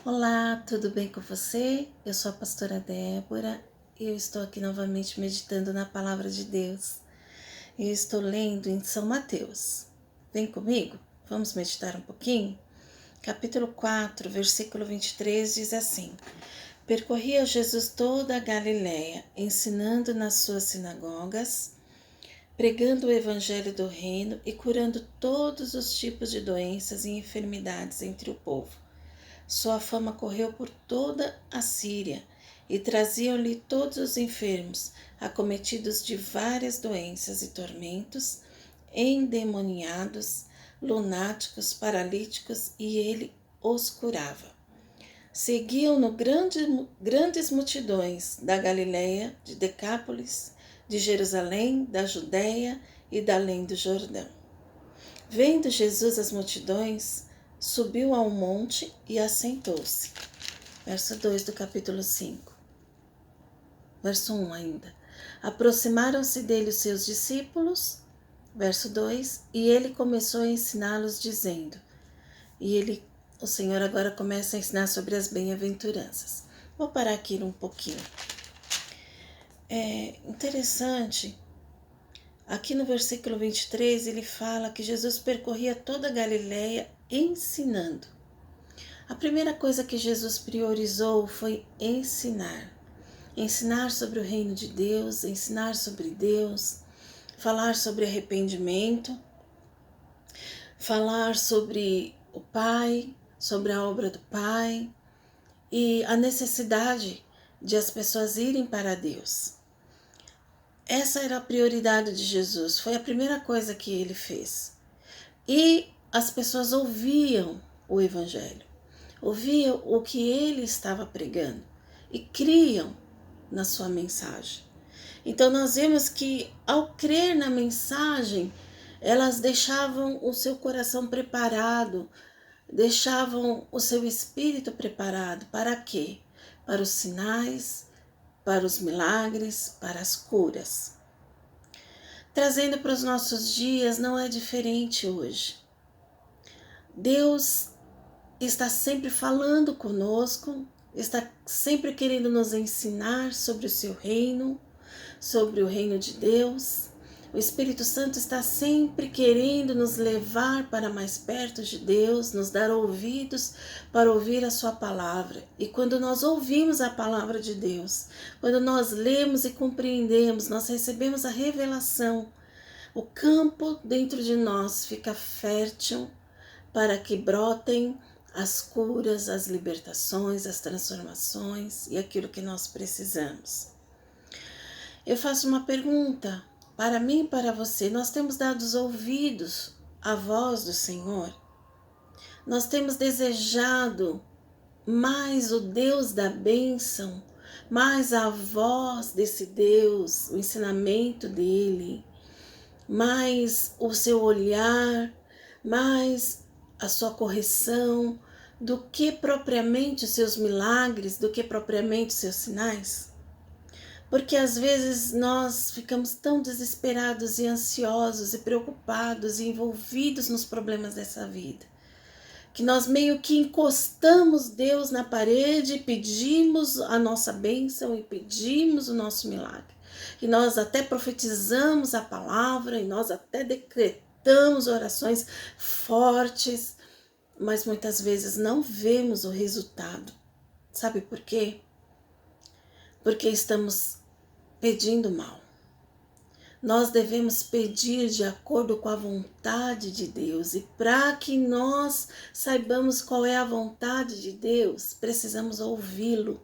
Olá, tudo bem com você? Eu sou a pastora Débora e eu estou aqui novamente meditando na palavra de Deus. Eu estou lendo em São Mateus. Vem comigo? Vamos meditar um pouquinho? Capítulo 4, versículo 23 diz assim: Percorria Jesus toda a Galiléia, ensinando nas suas sinagogas, pregando o evangelho do reino e curando todos os tipos de doenças e enfermidades entre o povo. Sua fama correu por toda a Síria e traziam-lhe todos os enfermos, acometidos de várias doenças e tormentos, endemoniados, lunáticos, paralíticos, e ele os curava. Seguiam-no grandes multidões da Galiléia, de Decápolis, de Jerusalém, da Judéia e da além do Jordão. Vendo Jesus as multidões, subiu a um monte e assentou-se. Verso 2 do capítulo 5. Verso 1 ainda. Aproximaram-se dele os seus discípulos. Verso 2. E ele começou a ensiná-los dizendo. O Senhor agora começa a ensinar sobre as bem-aventuranças. Vou parar aqui um pouquinho. É interessante. Aqui no versículo 23 ele fala que Jesus percorria toda a Galiléia ensinando. A primeira coisa que Jesus priorizou foi ensinar. Ensinar sobre o reino de Deus, ensinar sobre Deus, falar sobre arrependimento, falar sobre o Pai, sobre a obra do Pai e a necessidade de as pessoas irem para Deus. Essa era a prioridade de Jesus, foi a primeira coisa que ele fez. E as pessoas ouviam o Evangelho, ouviam o que ele estava pregando e criam na sua mensagem. Então nós vemos que ao crer na mensagem, elas deixavam o seu coração preparado, deixavam o seu espírito preparado para quê? Para os sinais, para os milagres, para as curas. Trazendo para os nossos dias, não é diferente hoje. Deus está sempre falando conosco, está sempre querendo nos ensinar sobre o seu reino, sobre o reino de Deus. O Espírito Santo está sempre querendo nos levar para mais perto de Deus, nos dar ouvidos para ouvir a sua palavra. E quando nós ouvimos a palavra de Deus, quando nós lemos e compreendemos, nós recebemos a revelação, o campo dentro de nós fica fértil para que brotem as curas, as libertações, as transformações e aquilo que nós precisamos. Eu faço uma pergunta para mim e para você. Nós temos dado os ouvidos à voz do Senhor? Nós temos desejado mais o Deus da bênção, mais a voz desse Deus, o ensinamento dele, mais o seu olhar, mais a sua correção, do que propriamente os seus milagres, do que propriamente os seus sinais? Porque às vezes nós ficamos tão desesperados e ansiosos e preocupados e envolvidos nos problemas dessa vida, que nós meio que encostamos Deus na parede e pedimos a nossa bênção e pedimos o nosso milagre. E nós até profetizamos a palavra e nós até decretamos orações fortes, mas muitas vezes não vemos o resultado. Sabe por quê? Porque estamos pedindo mal. Nós devemos pedir de acordo com a vontade de Deus. E para que nós saibamos qual é a vontade de Deus, precisamos ouvi-lo,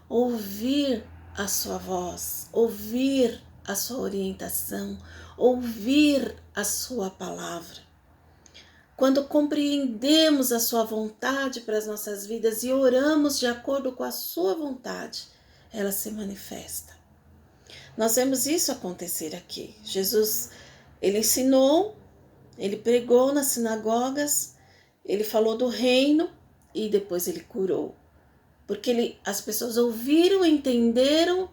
ouvir a sua voz, ouvir a sua orientação, ouvir a sua palavra. Quando compreendemos a sua vontade para as nossas vidas e oramos de acordo com a sua vontade, ela se manifesta. Nós vemos isso acontecer aqui. Jesus, ele ensinou, ele pregou nas sinagogas, ele falou do reino e depois ele curou. Porque as pessoas ouviram, entenderam,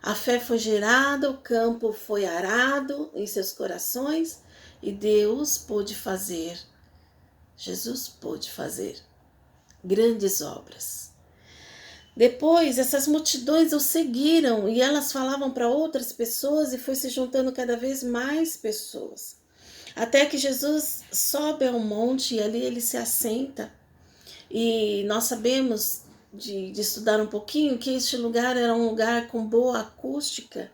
a fé foi gerada, o campo foi arado em seus corações e Deus pôde fazer. Jesus pôde fazer grandes obras. Depois, essas multidões o seguiram e elas falavam para outras pessoas e foi se juntando cada vez mais pessoas. Até que Jesus sobe ao monte e ali ele se assenta. E nós sabemos de estudar um pouquinho que este lugar era um lugar com boa acústica.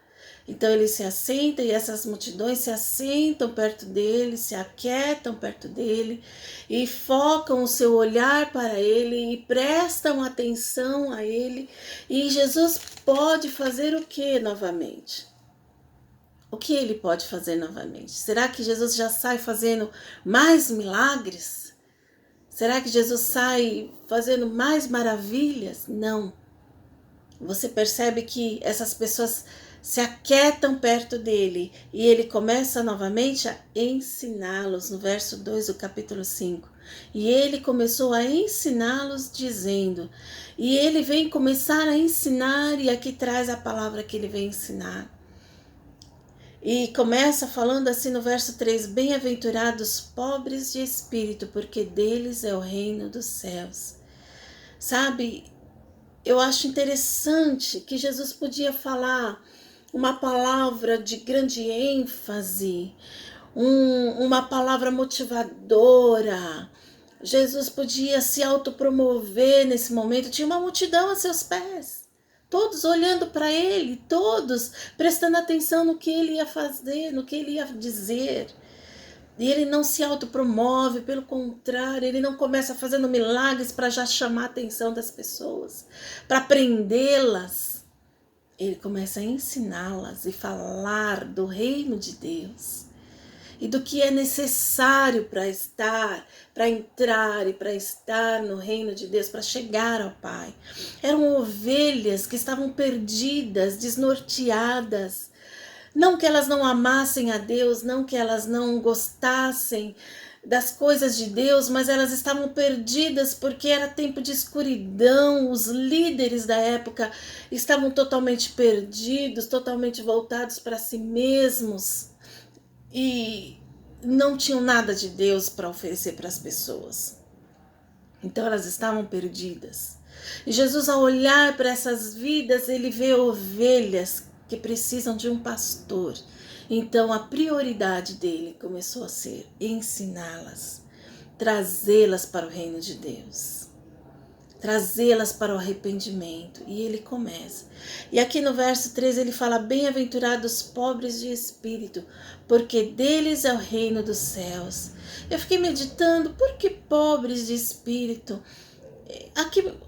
Então ele se assenta e essas multidões se assentam perto dele, se aquietam perto dele e focam o seu olhar para ele e prestam atenção a ele. E Jesus pode fazer o que novamente? O que ele pode fazer novamente? Será que Jesus já sai fazendo mais milagres? Será que Jesus sai fazendo mais maravilhas? Não. Você percebe que essas pessoas se aquietam perto dele e ele começa novamente a ensiná-los, no verso 2 do capítulo 5. E ele começou a ensiná-los dizendo, e ele vem começar a ensinar, e aqui traz a palavra que ele vem ensinar. E começa falando assim no verso 3, bem-aventurados pobres de espírito, porque deles é o reino dos céus. Sabe, eu acho interessante que Jesus podia falar uma palavra de grande ênfase, uma palavra motivadora. Jesus podia se autopromover nesse momento, tinha uma multidão a seus pés. Todos olhando para ele, todos prestando atenção no que ele ia fazer, no que ele ia dizer. E ele não se autopromove, pelo contrário, ele não começa fazendo milagres para já chamar a atenção das pessoas, para prendê-las. Ele começa a ensiná-las e falar do reino de Deus e do que é necessário para entrar e para estar no reino de Deus, para chegar ao Pai. Eram ovelhas que estavam perdidas, desnorteadas. Não que elas não amassem a Deus, não que elas não gostassem das coisas de Deus, mas elas estavam perdidas porque era tempo de escuridão. Os líderes da época estavam totalmente perdidos, totalmente voltados para si mesmos. E não tinham nada de Deus para oferecer para as pessoas. Então elas estavam perdidas. E Jesus, ao olhar para essas vidas, ele vê ovelhas que precisam de um pastor. Então a prioridade dele começou a ser ensiná-las, trazê-las para o reino de Deus, trazê-las para o arrependimento. E ele começa. E aqui no verso 3 ele fala, bem-aventurados pobres de espírito, porque deles é o reino dos céus. Eu fiquei meditando, por que pobres de espírito?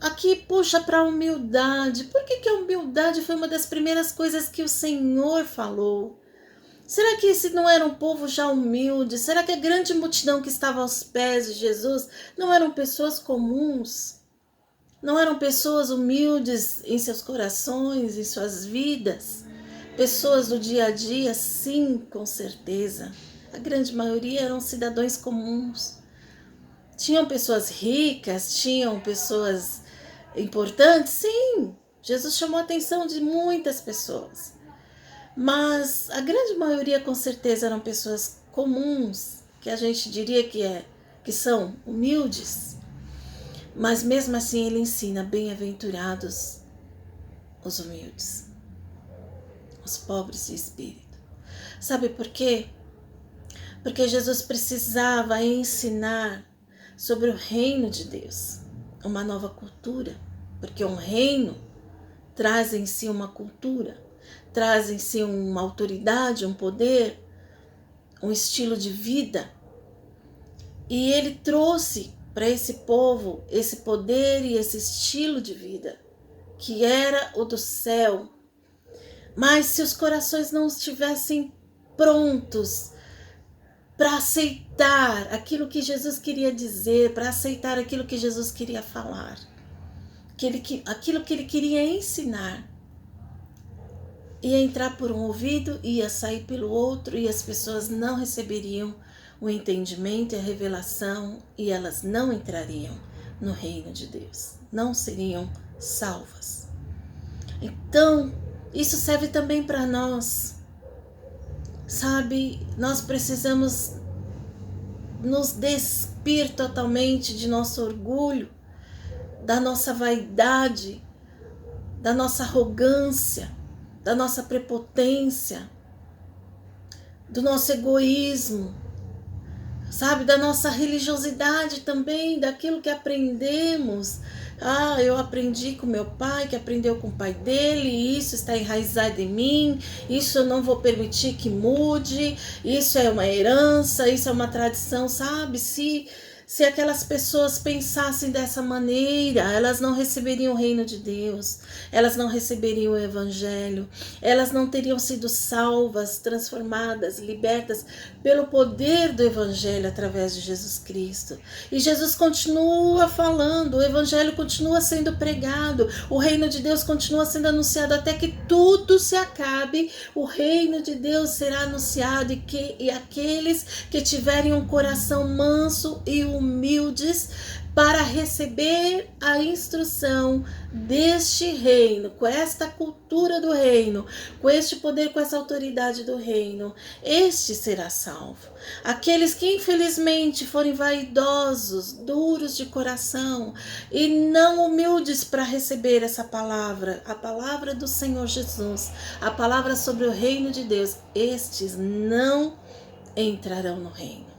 Aqui puxa para a humildade. Por que a humildade foi uma das primeiras coisas que o Senhor falou? Será que esse não era um povo já humilde? Será que a grande multidão que estava aos pés de Jesus não eram pessoas comuns? Não eram pessoas humildes em seus corações, em suas vidas? Pessoas do dia a dia? Sim, com certeza. A grande maioria eram cidadãos comuns. Tinham pessoas ricas, tinham pessoas importantes? Sim, Jesus chamou a atenção de muitas pessoas. Mas a grande maioria com certeza eram pessoas comuns, que a gente diria que são humildes. Mas mesmo assim ele ensina, bem-aventurados os humildes, os pobres de espírito. Sabe por quê? Porque Jesus precisava ensinar sobre o reino de Deus, uma nova cultura, porque um reino traz em si uma cultura, traz em si uma autoridade, um poder, um estilo de vida. E ele trouxe para esse povo esse poder e esse estilo de vida, que era o do céu. Mas se os corações não estivessem prontos para aceitar aquilo que Jesus queria dizer, para aceitar aquilo que Jesus queria falar, aquilo que ele queria ensinar, ia entrar por um ouvido, ia sair pelo outro, e as pessoas não receberiam o entendimento e a revelação, e elas não entrariam no reino de Deus, não seriam salvas. Então, isso serve também para nós. Sabe, nós precisamos nos despir totalmente de nosso orgulho, da nossa vaidade, da nossa arrogância, da nossa prepotência, do nosso egoísmo, sabe, da nossa religiosidade também, daquilo que aprendemos. Eu aprendi com meu pai, que aprendeu com o pai dele, e isso está enraizado em mim, isso eu não vou permitir que mude, isso é uma herança, isso é uma tradição, sabe? Se aquelas pessoas pensassem dessa maneira, elas não receberiam o reino de Deus, elas não receberiam o evangelho, elas não teriam sido salvas, transformadas, libertas pelo poder do evangelho através de Jesus Cristo. E Jesus continua falando, o evangelho continua sendo pregado, o reino de Deus continua sendo anunciado até que tudo se acabe. O reino de Deus será anunciado, e aqueles que tiverem um coração manso e humildes para receber a instrução deste reino, com esta cultura do reino, com este poder, com essa autoridade do reino, este será salvo. Aqueles que infelizmente forem vaidosos, duros de coração e não humildes para receber essa palavra, a palavra do Senhor Jesus, a palavra sobre o reino de Deus, estes não entrarão no reino,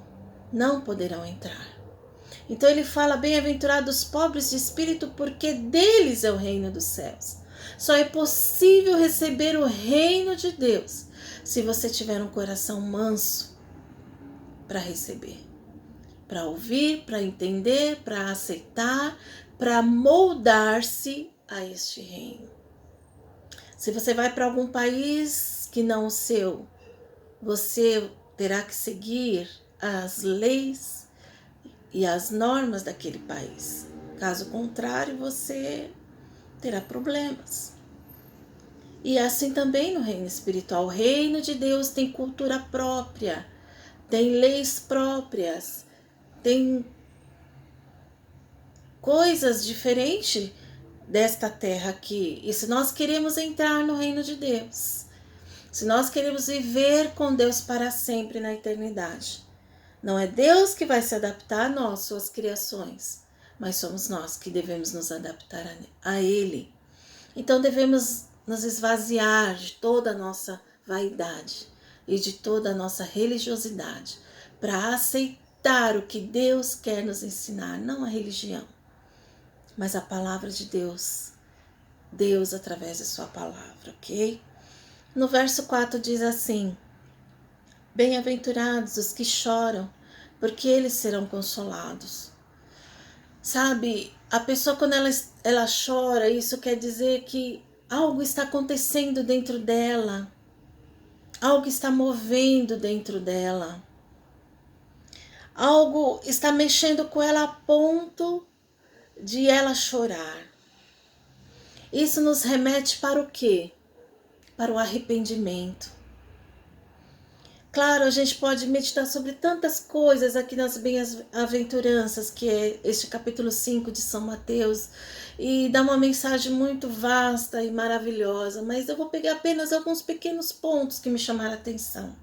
não poderão entrar. Então ele fala, bem-aventurados os pobres de espírito, porque deles é o reino dos céus. Só é possível receber o reino de Deus se você tiver um coração manso para receber, para ouvir, para entender, para aceitar, para moldar-se a este reino. Se você vai para algum país que não o seu, você terá que seguir as leis e as normas daquele país. Caso contrário, você terá problemas. E assim também no reino espiritual. O reino de Deus tem cultura própria, tem leis próprias, tem coisas diferentes desta terra aqui. E se nós queremos entrar no reino de Deus, se nós queremos viver com Deus para sempre na eternidade, não é Deus que vai se adaptar a nós, suas criações, mas somos nós que devemos nos adaptar a Ele. Então devemos nos esvaziar de toda a nossa vaidade e de toda a nossa religiosidade para aceitar o que Deus quer nos ensinar, não a religião, mas a palavra de Deus, Deus através de sua palavra, ok? No verso 4 diz assim, bem-aventurados os que choram, porque eles serão consolados. Sabe, a pessoa quando ela chora, isso quer dizer que algo está acontecendo dentro dela, algo está movendo dentro dela, algo está mexendo com ela a ponto de ela chorar. Isso nos remete para o quê? Para o arrependimento. Claro, a gente pode meditar sobre tantas coisas aqui nas bem-aventuranças, que é este capítulo 5 de São Mateus, e dá uma mensagem muito vasta e maravilhosa, mas eu vou pegar apenas alguns pequenos pontos que me chamaram a atenção.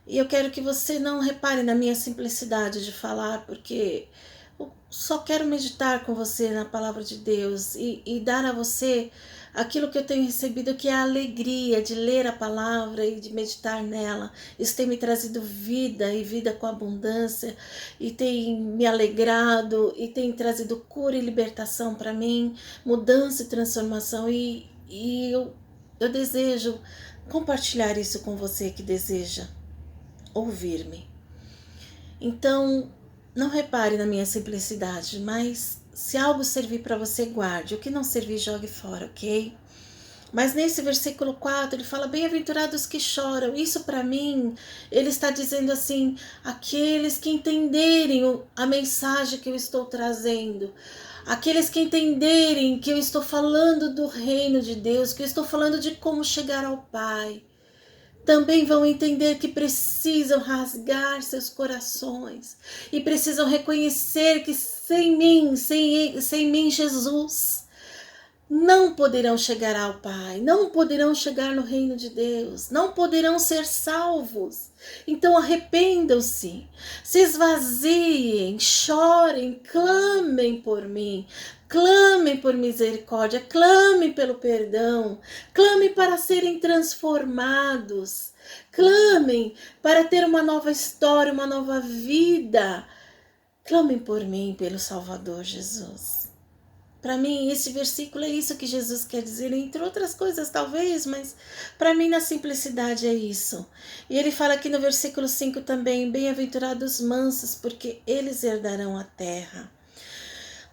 E eu quero que você não repare na minha simplicidade de falar, porque eu só quero meditar com você na palavra de Deus e dar a você aquilo que eu tenho recebido, que é a alegria de ler a palavra e de meditar nela. Isso tem me trazido vida e vida com abundância, e tem me alegrado, e tem trazido cura e libertação para mim, mudança e transformação, e eu desejo compartilhar isso com você que deseja ouvir-me. Então, não repare na minha simplicidade, mas se algo servir para você, guarde. O que não servir, jogue fora, ok? Mas nesse versículo 4, ele fala, bem-aventurados que choram. Isso para mim, ele está dizendo assim, aqueles que entenderem a mensagem que eu estou trazendo, aqueles que entenderem que eu estou falando do reino de Deus, que eu estou falando de como chegar ao Pai, também vão entender que precisam rasgar seus corações e precisam reconhecer que sem mim, Jesus, não poderão chegar ao Pai, não poderão chegar no reino de Deus, não poderão ser salvos. Então arrependam-se, se esvaziem, chorem, clamem por mim, Clamem por misericórdia, clamem pelo perdão, clamem para serem transformados, clamem para ter uma nova história, uma nova vida. Clamem por mim, pelo Salvador Jesus. Para mim, esse versículo é isso que Jesus quer dizer, entre outras coisas talvez, mas para mim na simplicidade é isso. E ele fala aqui no versículo 5 também, bem-aventurados mansos, porque eles herdarão a terra.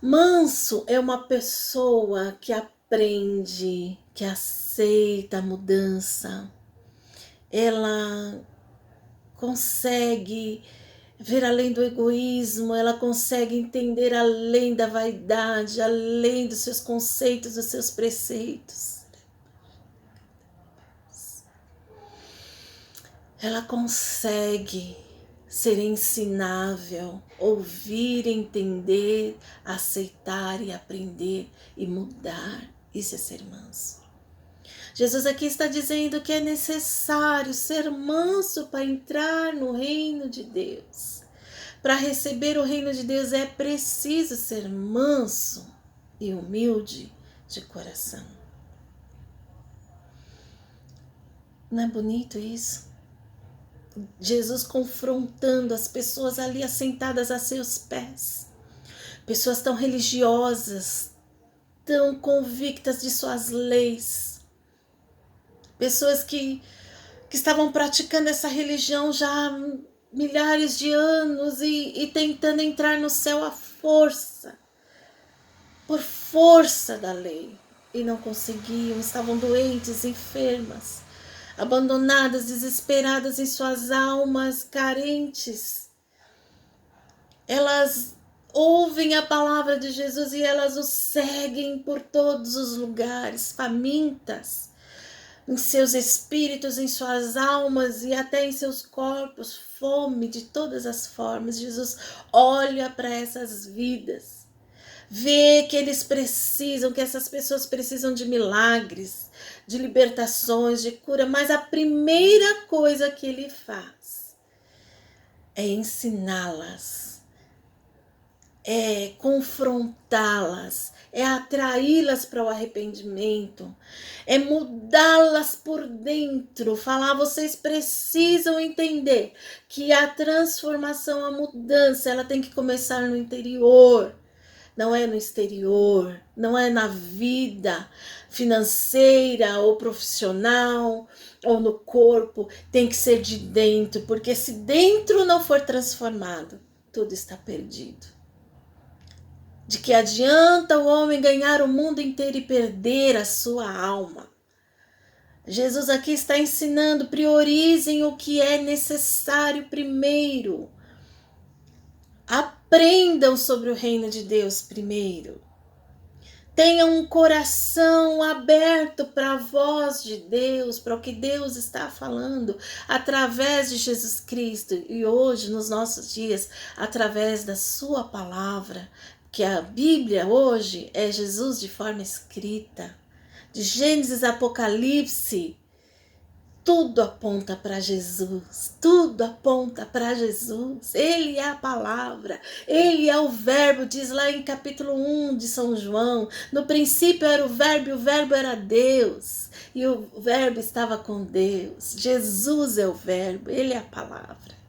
Manso é uma pessoa que aprende, que aceita a mudança. Ela consegue ver além do egoísmo, ela consegue entender além da vaidade, além dos seus conceitos, dos seus preceitos. Ela consegue ser ensinável, ouvir, entender, aceitar e aprender e mudar. Isso é ser manso. Jesus aqui está dizendo que é necessário ser manso para entrar no reino de Deus. Para receber o reino de Deus é preciso ser manso e humilde de coração. Não é bonito isso? Jesus confrontando as pessoas ali assentadas a seus pés. Pessoas tão religiosas, tão convictas de suas leis. Pessoas que estavam praticando essa religião já há milhares de anos e tentando entrar no céu à força, por força da lei. E não conseguiam, estavam doentes, enfermas, abandonadas, desesperadas em suas almas, carentes. Elas ouvem a palavra de Jesus e elas o seguem por todos os lugares, famintas, em seus espíritos, em suas almas e até em seus corpos, fome de todas as formas. Jesus olha para essas vidas, vê que eles precisam, que essas pessoas precisam de milagres, de libertações, de cura, mas a primeira coisa que ele faz é ensiná-las, é confrontá-las, é atraí-las para o arrependimento, é mudá-las por dentro, falar, vocês precisam entender que a transformação, a mudança, ela tem que começar no interior, não é no exterior, não é na vida financeira ou profissional ou no corpo, tem que ser de dentro, porque se dentro não for transformado, tudo está perdido. De que adianta o homem ganhar o mundo inteiro e perder a sua alma? Jesus aqui está ensinando, priorizem o que é necessário primeiro. Aprendam sobre o reino de Deus primeiro. Tenham um coração aberto para a voz de Deus, para o que Deus está falando através de Jesus Cristo e hoje, nos nossos dias, através da sua palavra, que a Bíblia hoje é Jesus de forma escrita, de Gênesis a Apocalipse, tudo aponta para Jesus, tudo aponta para Jesus. Ele é a palavra, ele é o verbo, diz lá em capítulo 1 de São João, no princípio era o verbo era Deus, e o verbo estava com Deus. Jesus é o verbo, ele é a palavra.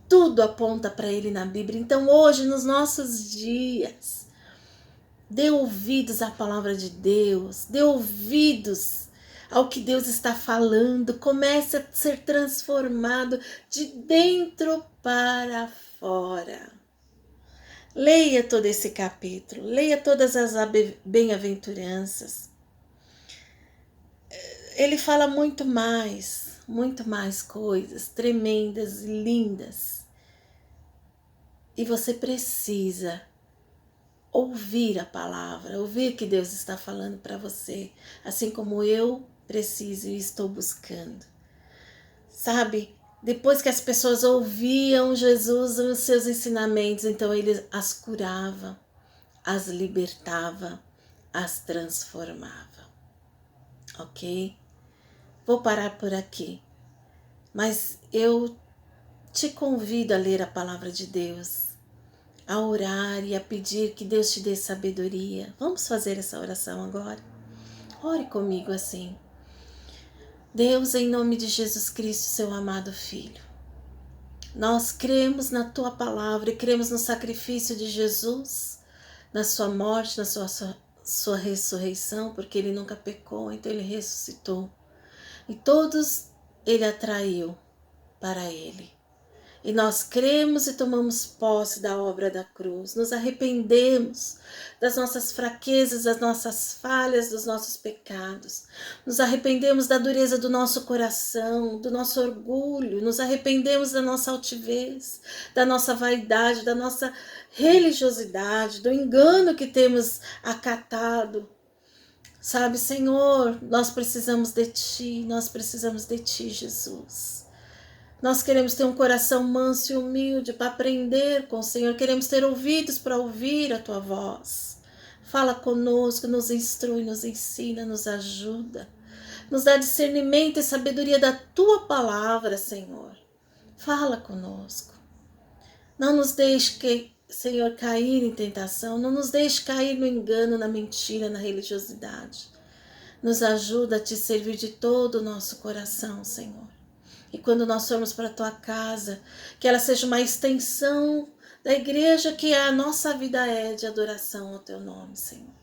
Tudo aponta para ele na Bíblia. Então hoje, nos nossos dias, dê ouvidos à palavra de Deus, dê ouvidos ao que Deus está falando, comece a ser transformado de dentro para fora. Leia todo esse capítulo, leia todas as bem-aventuranças. Ele fala muito mais coisas tremendas e lindas. E você precisa ouvir a palavra, ouvir o que Deus está falando para você, assim como eu preciso e estou buscando. Sabe, depois que as pessoas ouviam Jesus nos seus ensinamentos, então ele as curava, as libertava, as transformava. Ok? Vou parar por aqui, mas eu te convido a ler a palavra de Deus, a orar e a pedir que Deus te dê sabedoria. Vamos fazer essa oração agora? Ore comigo assim. Deus, em nome de Jesus Cristo, seu amado Filho, nós cremos na Tua palavra e cremos no sacrifício de Jesus, na Sua morte, na sua ressurreição, porque Ele nunca pecou, então Ele ressuscitou. E todos Ele atraiu para Ele. E nós cremos e tomamos posse da obra da cruz, nos arrependemos das nossas fraquezas, das nossas falhas, dos nossos pecados, nos arrependemos da dureza do nosso coração, do nosso orgulho, nos arrependemos da nossa altivez, da nossa vaidade, da nossa religiosidade, do engano que temos acatado. Sabe, Senhor, nós precisamos de Ti, Jesus. Nós queremos ter um coração manso e humilde para aprender com o Senhor. Queremos ter ouvidos para ouvir a Tua voz. Fala conosco, nos instrui, nos ensina, nos ajuda. Nos dá discernimento e sabedoria da Tua palavra, Senhor. Fala conosco. Não nos deixe, Senhor, cair em tentação. Não nos deixe cair no engano, na mentira, na religiosidade. Nos ajuda a Te servir de todo o nosso coração, Senhor. E quando nós formos para a Tua casa, que ela seja uma extensão da igreja que a nossa vida é de adoração ao Teu nome, Senhor.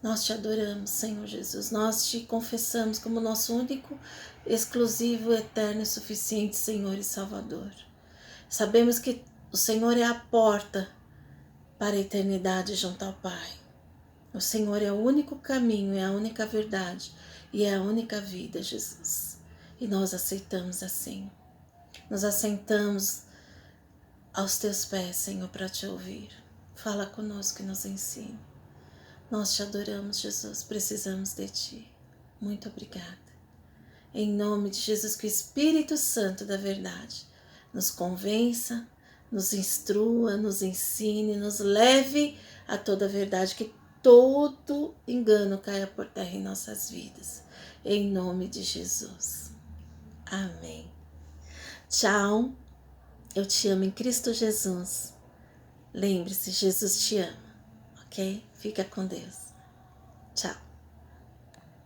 Nós Te adoramos, Senhor Jesus. Nós Te confessamos como nosso único, exclusivo, eterno e suficiente Senhor e Salvador. Sabemos que o Senhor é a porta para a eternidade junto ao Pai. O Senhor é o único caminho, é a única verdade e é a única vida, Jesus. E nós aceitamos assim. Nos assentamos aos Teus pés, Senhor, para Te ouvir. Fala conosco e nos ensina. Nós Te adoramos, Jesus. Precisamos de Ti. Muito obrigada. Em nome de Jesus, que o Espírito Santo da verdade nos convença, nos instrua, nos ensine, nos leve a toda a verdade, que todo engano caia por terra em nossas vidas. Em nome de Jesus. Amém. Tchau. Eu te amo em Cristo Jesus. Lembre-se, Jesus te ama, ok? Fica com Deus. Tchau.